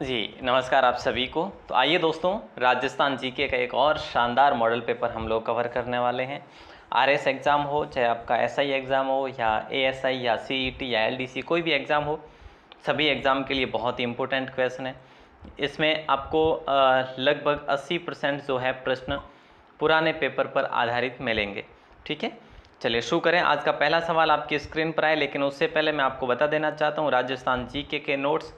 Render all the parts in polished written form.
जी, नमस्कार आप सभी को। तो आइए दोस्तों, राजस्थान जीके का एक और शानदार मॉडल पेपर हम लोग कवर करने वाले हैं। आरएस एग्ज़ाम हो, चाहे आपका एसआई एग्ज़ाम हो या एएसआई या सीईटी या एलडीसी, कोई भी एग्ज़ाम हो, सभी एग्ज़ाम के लिए बहुत ही इम्पोर्टेंट क्वेश्चन है। इसमें आपको लगभग 80% जो है प्रश्न पुराने पेपर पर आधारित मिलेंगे। ठीक है, चलिए शुरू करें। आज का पहला सवाल आपकी स्क्रीन पर आए, लेकिन उससे पहले मैं आपको बता देना चाहता हूँ, राजस्थान जीके के नोट्स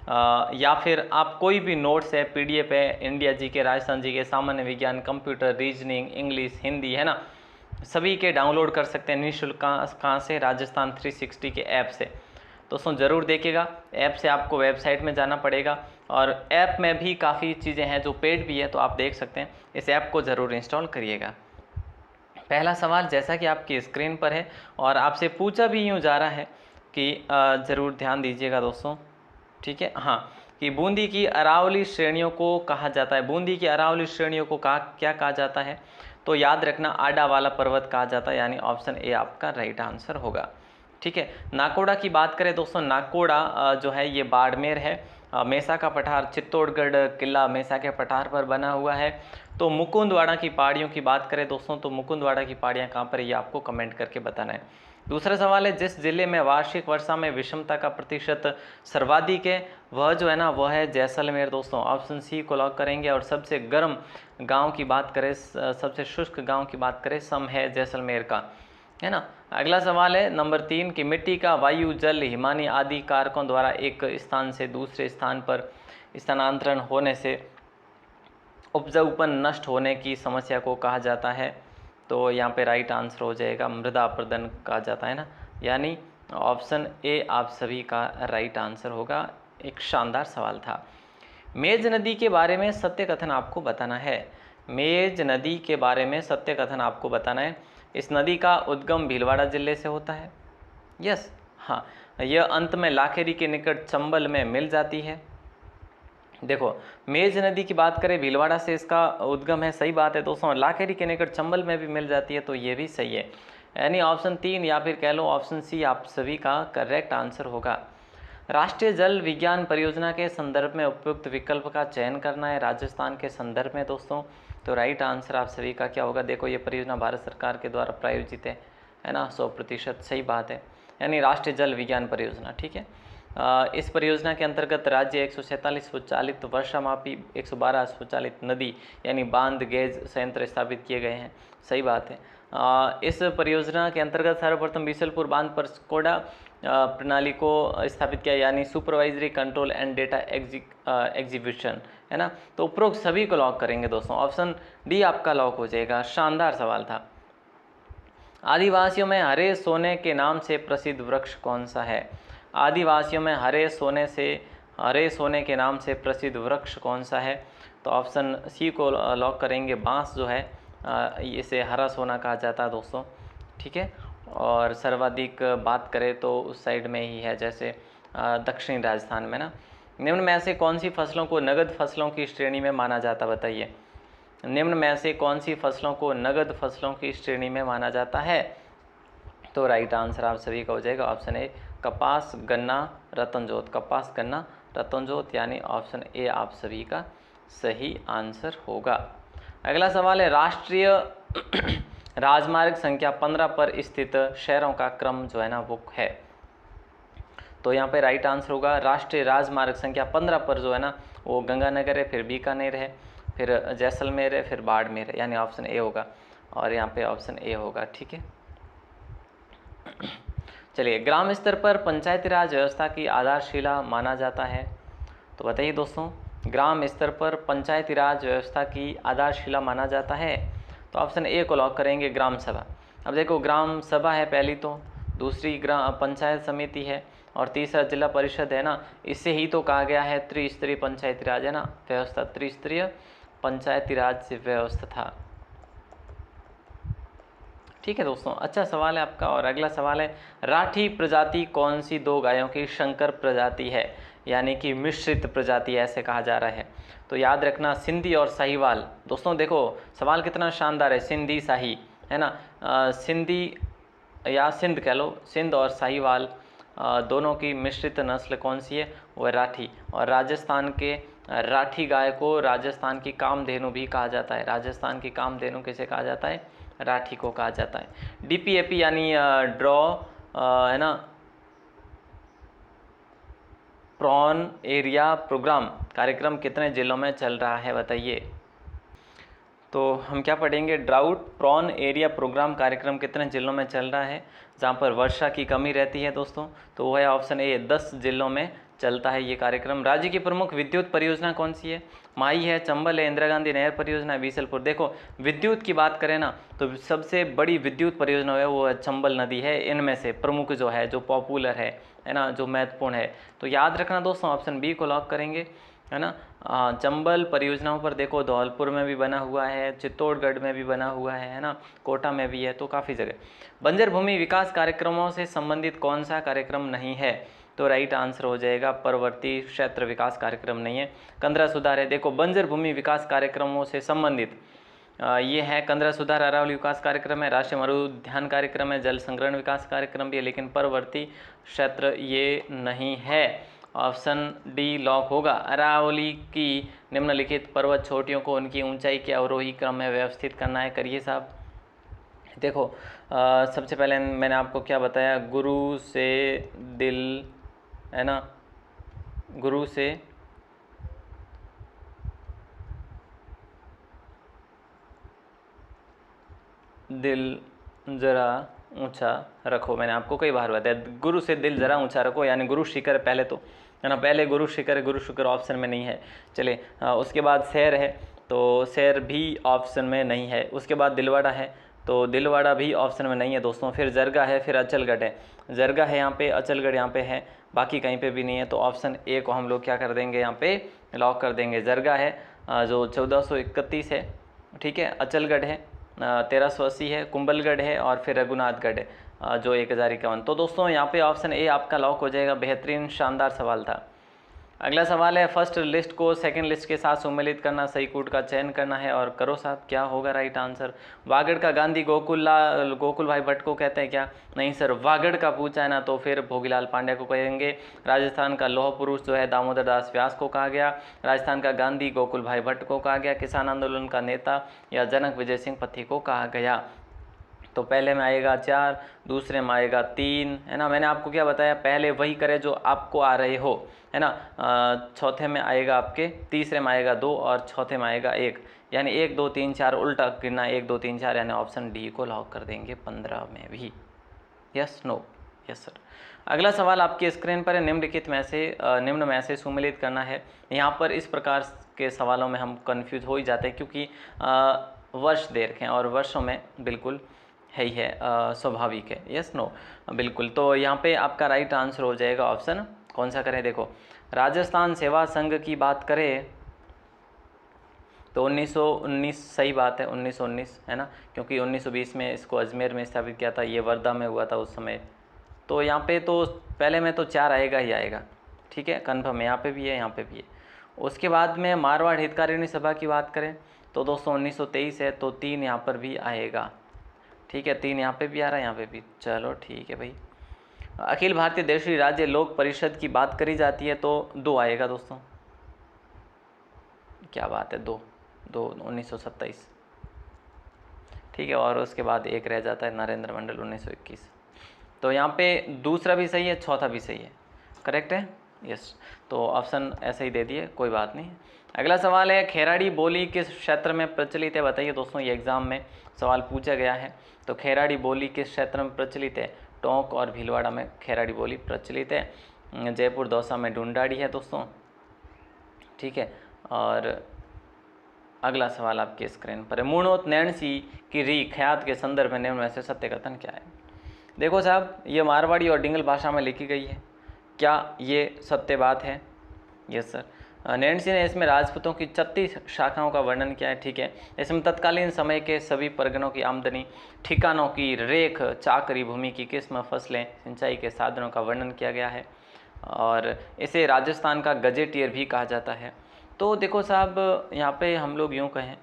या फिर आप कोई भी नोट्स है, पीडीएफ है, इंडिया जीके, राजस्थान जीके, सामान्य विज्ञान, कंप्यूटर, रीजनिंग, इंग्लिश, हिंदी, है ना, सभी के डाउनलोड कर सकते हैं निःशुल्क। कहाँ से? राजस्थान 360 के ऐप से। दोस्तों ज़रूर देखिएगा, ऐप से आपको वेबसाइट में जाना पड़ेगा और ऐप में भी काफ़ी चीज़ें हैं जो पेड भी है, तो आप देख सकते हैं। इस ऐप को ज़रूर इंस्टॉल करिएगा। पहला सवाल जैसा कि आपकी स्क्रीन पर है और आपसे पूछा भी यूँ जा रहा है कि ज़रूर ध्यान दीजिएगा दोस्तों। ठीक है, हाँ, कि बूंदी की अरावली श्रेणियों को कहा जाता है। बूंदी की अरावली श्रेणियों को क्या कहा जाता है? तो याद रखना, आडा वाला पर्वत कहा जाता है, यानी ऑप्शन ए आपका राइट आंसर होगा। ठीक है, नाकोड़ा की बात करें दोस्तों, नाकोड़ा जो है ये बाड़मेर है। मेसा का पठार, चित्तौड़गढ़ किला मेसा के पठार पर बना हुआ है। तो मुकुंदवाड़ा की पहाड़ियों की बात करें दोस्तों, तो मुकुंदवाड़ा की पहाड़ियाँ कहाँ पर है, ये आपको कमेंट करके बताना है। दूसरा सवाल है, जिस जिले में वार्षिक वर्षा में विषमता का प्रतिशत सर्वाधिक है, वह जो है ना, वह है जैसलमेर दोस्तों। ऑप्शन सी को लॉक करेंगे। और सबसे गर्म गांव की बात करें, सबसे शुष्क गांव की बात करें, सम है जैसलमेर का, है ना। अगला सवाल है नंबर 3 की मिट्टी का वायु, जल, हिमानी आदि कारकों द्वारा एक स्थान से दूसरे स्थान पर स्थानांतरण होने से उपजाऊपन नष्ट होने की समस्या को कहा जाता है। तो यहाँ पे राइट आंसर हो जाएगा मृदा अपरदन कहा जाता है ना, यानी ऑप्शन ए आप सभी का राइट आंसर होगा। एक शानदार सवाल था। मेज नदी के बारे में सत्य कथन आपको बताना है। मेज नदी के बारे में सत्य कथन आपको बताना है। इस नदी का उद्गम भीलवाड़ा जिले से होता है। यस, हाँ, यह अंत में लाखेरी के निकट चंबल में मिल जाती है। देखो, मेज नदी की बात करें, भीलवाड़ा से इसका उद्गम है, सही बात है दोस्तों। लाखेरी के निकट चंबल में भी मिल जाती है, तो ये भी सही है। यानी ऑप्शन 3 या फिर कह लो ऑप्शन सी आप सभी का करेक्ट आंसर होगा। राष्ट्रीय जल विज्ञान परियोजना के संदर्भ में उपयुक्त विकल्प का चयन करना है राजस्थान के संदर्भ में दोस्तों। तो राइट आंसर आप सभी का क्या होगा? देखो, ये परियोजना भारत सरकार के द्वारा प्रायोजित है ना, 100% सही बात है, यानी राष्ट्रीय जल विज्ञान परियोजना। ठीक है, इस परियोजना के अंतर्गत राज्य 147 स्वचालित वर्षामापी, 112 स्वचालित नदी यानी बांध, गेज संयंत्र स्थापित किए गए हैं। सही बात है। इस परियोजना के अंतर्गत सर्वप्रथम बीसलपुर बांध पर स्कोडा प्रणाली को स्थापित किया, यानी supervisory control and data execution, है ना। तो उपरोक्त सभी को लॉक करेंगे दोस्तों। ऑप्शन डी आपका लॉक हो जाएगा। शानदार सवाल था। आदिवासियों में हरे सोने के नाम से प्रसिद्ध वृक्ष कौन सा है? आदिवासियों में हरे सोने के नाम से प्रसिद्ध वृक्ष कौन सा है? तो ऑप्शन सी को लॉक करेंगे। बांस जो है इसे हरा सोना कहा जाता है दोस्तों। ठीक है, और सर्वाधिक बात करें तो उस साइड में ही है, जैसे दक्षिणी राजस्थान में ना। निम्न में से कौन सी फसलों को नगद फसलों की श्रेणी में माना जाता, बताइए। निम्न में से कौन सी फसलों को नगद फसलों की श्रेणी में माना जाता है? तो राइट आंसर आप सभी का हो जाएगा ऑप्शन ए, कपास, गन्ना, रतनजोत। कपास, गन्ना, रतनजोत, यानी ऑप्शन ए आप सभी का सही आंसर होगा। अगला सवाल है, राष्ट्रीय राजमार्ग संख्या 15 पर स्थित शहरों का क्रम जो है ना, वो है। तो यहाँ पे राइट आंसर होगा राष्ट्रीय राजमार्ग संख्या 15 पर जो है ना, वो गंगानगर है, फिर बीकानेर है, फिर जैसलमेर है, फिर बाड़मेर है, यानी ऑप्शन ए होगा। और यहाँ पे ऑप्शन ए होगा। ठीक है, चलिए, ग्राम स्तर पर पंचायती राज व्यवस्था की आधारशिला माना जाता है। तो बताइए दोस्तों, ग्राम स्तर पर पंचायती राज व्यवस्था की आधारशिला माना जाता है। तो ऑप्शन ए को लॉक करेंगे, ग्राम सभा। अब देखो, ग्राम सभा है पहली, तो दूसरी ग्राम पंचायत समिति है, और तीसरा जिला परिषद है ना। इससे ही तो कहा गया है त्रिस्तरीय पंचायती राज, है ना, व्यवस्था, त्रिस्तरीय पंचायती राज व्यवस्था था। ठीक है दोस्तों, अच्छा सवाल है आपका। और अगला सवाल है, राठी प्रजाति कौन सी दो गायों की संकर प्रजाति है, यानी कि मिश्रित प्रजाति ऐसे कहा जा रहा है? तो याद रखना, सिंधी और साहीवाल। दोस्तों देखो, सवाल कितना शानदार है, सिंधी शाही, है ना। सिंधी या सिंध कह लो, सिंध और साहीवाल दोनों की मिश्रित नस्ल कौन सी है, वो है राठी। और राजस्थान के राठी गाय को राजस्थान की कामधेनु भी कहा जाता है। राजस्थान की कामधेनु किसे कहा जाता है, राठी को कहा जाता है। डीपीएपी यानी ड्रॉ है ना, प्रॉन एरिया प्रोग्राम कार्यक्रम कितने जिलों में चल रहा है बताइए। तो हम क्या पढ़ेंगे, ड्राउट प्रॉन एरिया प्रोग्राम कार्यक्रम कितने जिलों में चल रहा है जहाँ पर वर्षा की कमी रहती है दोस्तों, तो वो है ऑप्शन ए, 10 जिलों में चलता है ये कार्यक्रम। राज्य की प्रमुख विद्युत परियोजना कौन सी है, माही है, चंबल है, इंदिरा गांधी नहर परियोजना है, बीसलपुर। देखो विद्युत की बात करें ना तो सबसे बड़ी विद्युत परियोजना है वो चंबल नदी है, इनमें से प्रमुख जो है, जो पॉपुलर है ना, जो महत्वपूर्ण है। तो याद रखना दोस्तों, ऑप्शन बी को लॉक करेंगे, है ना। चंबल परियोजनाओं पर देखो धौलपुर में भी बना हुआ है, चित्तौड़गढ़ में भी बना हुआ है ना, कोटा में भी है, तो काफ़ी जगह। बंजर भूमि विकास कार्यक्रमों से संबंधित कौन सा कार्यक्रम नहीं है, तो राइट आंसर हो जाएगा परवर्ती क्षेत्र विकास कार्यक्रम नहीं है, कंदरा सुधार है। देखो बंजर भूमि विकास कार्यक्रमों से संबंधित ये है कंदरा सुधार अरावली विकास कार्यक्रम है, राष्ट्रीय मरुद्यान कार्यक्रम है, जल संग्रहण विकास कार्यक्रम भी है, लेकिन परवर्ती क्षेत्र ये नहीं है। ऑप्शन डी लॉक होगा। अरावली की निम्नलिखित पर्वत चोटियों को उनकी ऊंचाई के अवरोही क्रम में व्यवस्थित करना है, करिए साहब। देखो सबसे पहले मैंने आपको क्या बताया, गुरु से दिल, है ना, गुरु से दिल जरा ऊंचा रखो, मैंने आपको कई बार बताया, गुरु से दिल जरा ऊंचा रखो, यानी गुरु शिखर पहले, तो है ना, पहले गुरु शिखर ऑप्शन में नहीं है। चले उसके बाद शहर है, तो शहर भी ऑप्शन में नहीं है। उसके बाद दिलवाड़ा है, तो दिलवाड़ा भी ऑप्शन में नहीं है दोस्तों। फिर जरगा है, फिर अचलगढ़ है, जरगा है यहाँ पे, अचलगढ़ यहाँ पे है, बाकी कहीं पे भी नहीं है। तो ऑप्शन ए को हम लोग क्या कर देंगे, यहाँ पे लॉक कर देंगे। जरगा है जो 1431 है, ठीक है, अचलगढ़ है 1380 है, कुंभलगढ़ है, और फिर रघुनाथगढ़ है जो 1051। तो दोस्तों यहाँ पे ऑप्शन ए आपका लॉक हो जाएगा। बेहतरीन शानदार सवाल था। अगला सवाल है, फर्स्ट लिस्ट को सेकंड लिस्ट के साथ सम्मिलित करना, सही कूट का चयन करना है, और करो साहब, क्या होगा राइट आंसर। वागड़ का गांधी गोकुल भाई भट्ट को कहते हैं क्या, नहीं सर, वागड़ का पूछा है ना तो फिर भोगीलाल पांड्या को कहेंगे। राजस्थान का लौह पुरुष जो है दामोदर दास व्यास को कहा गया, राजस्थान का गांधी गोकुल भाई भट्ट को कहा गया, किसान आंदोलन का नेता या जनक विजय सिंह पत्ती को कहा गया। तो पहले में आएगा 4, दूसरे में आएगा 3, है ना, मैंने आपको क्या बताया, पहले वही करे जो आपको आ रहे हो, है ना। चौथे में आएगा आपके, तीसरे में आएगा 2 और चौथे में आएगा 1, यानी 1 2 3 4 उल्टा गिनना, 1 2 3 4, यानी ऑप्शन डी को लॉक कर देंगे 15 में भी। Yes no, yes sir. अगला सवाल आपकी स्क्रीन पर है, निम्न में से सुमेलित करना है। यहाँ पर इस प्रकार के सवालों में हम कंफ्यूज हो ही जाते हैं, क्योंकि वर्ष दे रखे हैं और वर्षों में बिल्कुल है ही है, स्वाभाविक है। यस नो, बिल्कुल। तो यहाँ पे आपका राइट आंसर हो जाएगा ऑप्शन, कौन सा करें, देखो राजस्थान सेवा संघ की बात करें तो 1919 सही बात है, 1919 है ना, क्योंकि 1920 में इसको अजमेर में स्थापित किया था, ये वर्धा में हुआ था उस समय। तो यहाँ पे तो पहले में तो 4 आएगा ही आएगा, ठीक है, कन्फर्म है, यहाँ पे भी है, यहाँ पे भी है। उसके बाद में मारवाड़ हितकारिणी सभा की बात करें तो दोस्तों 1923 है, तो 3 यहाँ पर भी आएगा, ठीक है, 3 यहाँ पे भी आ रहा है, यहाँ पे भी, चलो ठीक है भाई। अखिल भारतीय देशी राज्य लोक परिषद की बात करी जाती है तो 2 आएगा दोस्तों, क्या बात है, 2 1927, ठीक है, और उसके बाद 1 रह जाता है नरेंद्र मंडल 1921। तो यहाँ पे दूसरा भी सही है, चौथा भी सही है, करेक्ट है, यस। तो ऑप्शन ऐसे ही दे दिए, कोई बात नहीं। अगला सवाल है, खेराड़ी बोली किस क्षेत्र में प्रचलित है, बताइए दोस्तों, ये एग्जाम में सवाल पूछा गया है। तो खेराड़ी बोली किस क्षेत्र में प्रचलित है, टोंक और भीलवाड़ा में खेराड़ी बोली प्रचलित है। जयपुर दौसा में ढूंढाड़ी है दोस्तों, ठीक है। और अगला सवाल आपके स्क्रीन पर है, मूर्णोत नैणसी की री ख्यात के संदर्भ में निम्न में से सत्य कथन क्या है। देखो साहब, ये मारवाड़ी और डिंगल भाषा में लिखी गई है, क्या ये सत्य बात है। Yes sir. नैणसी ने इसमें राजपूतों की 36 शाखाओं का वर्णन किया है, ठीक है। इसमें तत्कालीन समय के सभी परगनों की आमदनी, ठिकानों की रेख, चाकरी, भूमि की किस्म, फसलें, सिंचाई के साधनों का वर्णन किया गया है, और इसे राजस्थान का गजेटियर भी कहा जाता है। तो देखो साहब, यहाँ पे हम लोग यूँ कहें,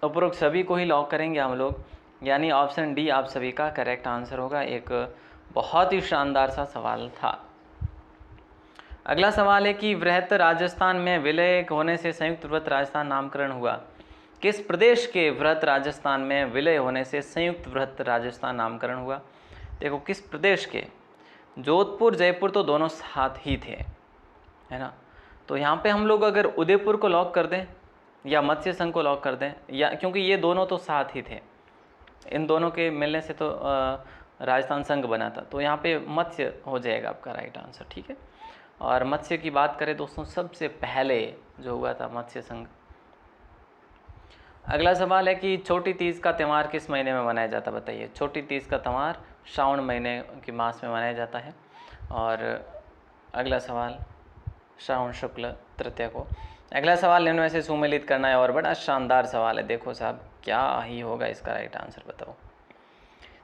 उपरोक्त सभी को ही लॉक करेंगे हम लोग, यानी ऑप्शन डी आप सभी का करेक्ट आंसर होगा। एक बहुत ही शानदार सा सवाल था। अगला सवाल है कि वृहत राजस्थान में विलय होने से संयुक्त वृहत राजस्थान नामकरण हुआ। किस प्रदेश के वृहत राजस्थान में विलय होने से संयुक्त वृहत राजस्थान नामकरण हुआ? देखो किस प्रदेश के, जोधपुर जयपुर तो दोनों साथ ही थे, है ना। तो यहाँ पे हम लोग अगर उदयपुर को लॉक कर दें या मत्स्य संघ को लॉक कर दें, या क्योंकि ये दोनों तो साथ ही थे, इन दोनों के मिलने से तो राजस्थान संघ बना था, तो यहाँ पे मत्स्य हो जाएगा आपका राइट आंसर, ठीक है। और मत्स्य की बात करें दोस्तों, सबसे पहले जो हुआ था मत्स्य संघ। अगला सवाल है कि छोटी तीज का त्यौहार किस महीने में मनाया जाता है, बताइए। छोटी तीज का त्यौहार श्रावण महीने के मास में मनाया जाता है। और अगला सवाल श्रावण शुक्ल तृतीया को। अगला सवाल निम्न में से सुमेलित करना है, और बड़ा शानदार सवाल है। देखो साहब क्या ही होगा इसका राइट आंसर, बताओ।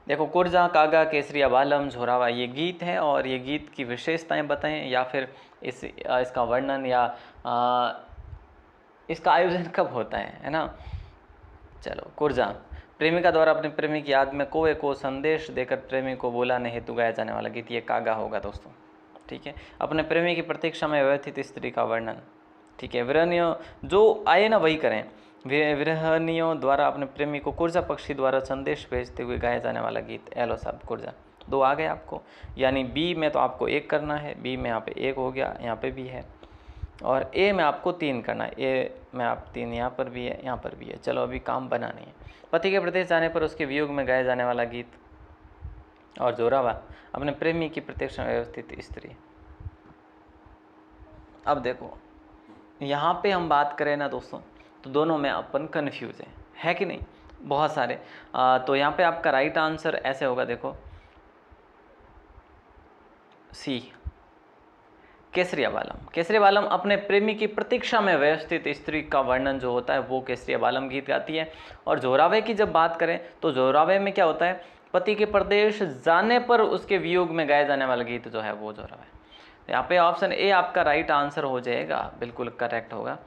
देखो कुर्जा, कागा, केसरिया बालम, झोरावा, ये गीत है, और ये गीत की विशेषताएं बताएं, या फिर इसका वर्णन, या इसका आयोजन कब होता है ना। चलो, कुर्जा, प्रेमिका द्वारा अपने प्रेमी की याद में कोए को संदेश देकर प्रेमी को बुलाने हेतु गाया जाने वाला गीत, ये कागा होगा दोस्तों, ठीक है। अपने प्रेमी की प्रतीक्षा में व्यथित स्त्री का वर्णन, ठीक है। विरहनियों, जो आए ना वही करें। विरहनियों द्वारा अपने प्रेमी को कुर्जा पक्षी द्वारा संदेश भेजते हुए गाया जाने वाला गीत, एलो साहब कुर्जा। 2 आ गए आपको, यानी बी में तो आपको 1 करना है, बी में यहाँ पे 1 हो गया, यहाँ पे भी है, और ए में आपको 3 करना है। ए में आप 3 यहाँ पर भी है, यहाँ पर भी है। चलो अभी काम बना नहीं है। पति के प्रदेश जाने पर उसके वियोग में गाया जाने वाला गीत, और जोरावा, अपने प्रेमी की प्रतीक्षा में व्यवस्थित स्त्री। अब देखो यहाँ पे हम बात करें ना दोस्तों, तो दोनों में अपन कन्फ्यूज है कि नहीं, बहुत सारे। तो यहाँ पे आपका राइट आंसर ऐसे होगा, देखो सी, केसरिया बालम। केसरिया बालम अपने प्रेमी की प्रतीक्षा में व्यवस्थित स्त्री का वर्णन जो होता है वो केसरिया बालम गीत गाती है। और जोरावे की जब बात करें तो जोरावे में क्या होता है, पति के प्रदेश जाने पर उसके वियोग में गाया जाने वाला गीत जो है वो जोरावे। यहाँ पे ऑप्शन ए आपका राइट आंसर हो जाएगा, बिल्कुल करेक्ट होगा।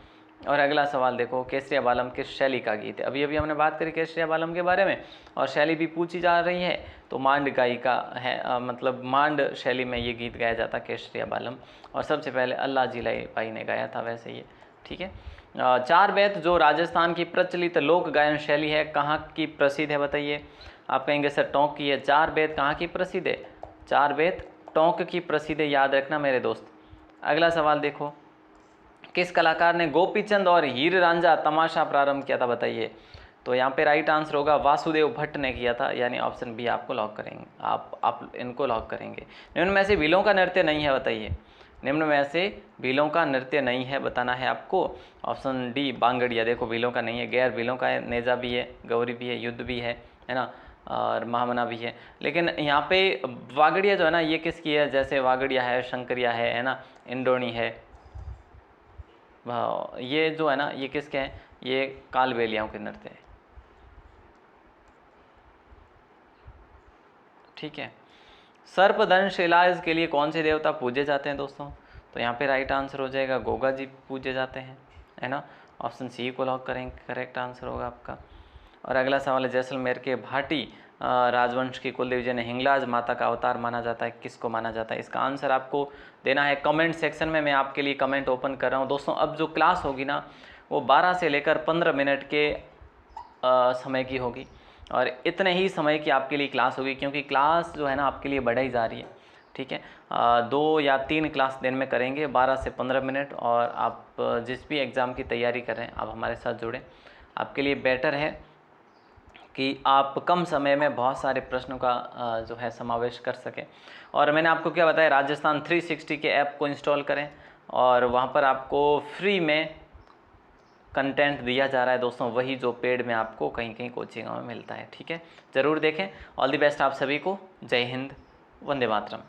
और अगला सवाल देखो, केसरिया बालम किस शैली का गीत है। अभी अभी हमने बात करी केसरिया बालम के बारे में, और शैली भी पूछी जा रही है, तो मांड गायिका है, मतलब मांड शैली में ये गीत गाया जाता केसरिया बालम। और सबसे पहले अल्लाह जिलाई भाई ने गाया था वैसे ये, ठीक है। 4 बेत जो राजस्थान की प्रचलित लोक गायन शैली है, कहाँ की प्रसिद्ध है, बताइए। आप कहेंगे सर टोंक की है। 4 बेत कहाँ की प्रसिद्ध है, 4 बेत टोंक की प्रसिद्ध है, याद रखना मेरे दोस्त। अगला सवाल देखो, किस कलाकार ने गोपीचंद और हीर रांझा तमाशा प्रारंभ किया था, बताइए। तो यहाँ पे राइट आंसर होगा वासुदेव भट्ट ने किया था, यानी ऑप्शन बी आपको लॉक करेंगे, आप इनको लॉक करेंगे। निम्न में से भीलों का नृत्य नहीं है, बताइए। निम्न में से भीलों का नृत्य नहीं है, बताना है आपको। ऑप्शन डी बांगड़िया। देखो भीलों का नहीं है, गैर भीलों का है, नेजा भी है, गौरी भी है, युद्ध भी है ना, और महामना भी है। लेकिन यहाँ पे वागड़िया जो है ना, ये किसकी है, जैसे वागड़िया है, शंकरिया है ना, इंडोनी है, ये जो है ना ये किसके हैं, ये कालबेलियाओं के नृत्य है, ठीक है। सर्पदंश इलाज के लिए कौन से देवता पूजे जाते हैं दोस्तों। तो यहाँ पे राइट आंसर हो जाएगा गोगा जी पूजे जाते हैं, है ना। ऑप्शन सी को लॉक करेंगे, करेक्ट आंसर होगा आपका। और अगला सवाल है, जैसलमेर के भाटी राजवंश की कुलदेवी ने हिंगलाज माता का अवतार माना जाता है, किसको माना जाता है। इसका आंसर आपको देना है कमेंट सेक्शन में। मैं आपके लिए कमेंट ओपन कर रहा हूँ दोस्तों। अब जो क्लास होगी ना वो 12 से लेकर 15 मिनट के समय की होगी, और इतने ही समय की आपके लिए क्लास होगी, क्योंकि क्लास जो है ना आपके लिए बढ़ाई जा रही है, ठीक है। 2 या 3 क्लास दिन में करेंगे, 12 से 15 मिनट। और आप जिस भी एग्ज़ाम की तैयारी कर रहे हैं आप हमारे साथ जुड़ें, आपके लिए बेटर है कि आप कम समय में बहुत सारे प्रश्नों का जो है समावेश कर सकें। और मैंने आपको क्या बताया, राजस्थान 360 के ऐप को इंस्टॉल करें, और वहाँ पर आपको फ्री में कंटेंट दिया जा रहा है दोस्तों, वही जो पेड में आपको कहीं कहीं कोचिंग में मिलता है, ठीक है। ज़रूर देखें। ऑल द बेस्ट आप सभी को। जय हिंद, वंदे मातरम।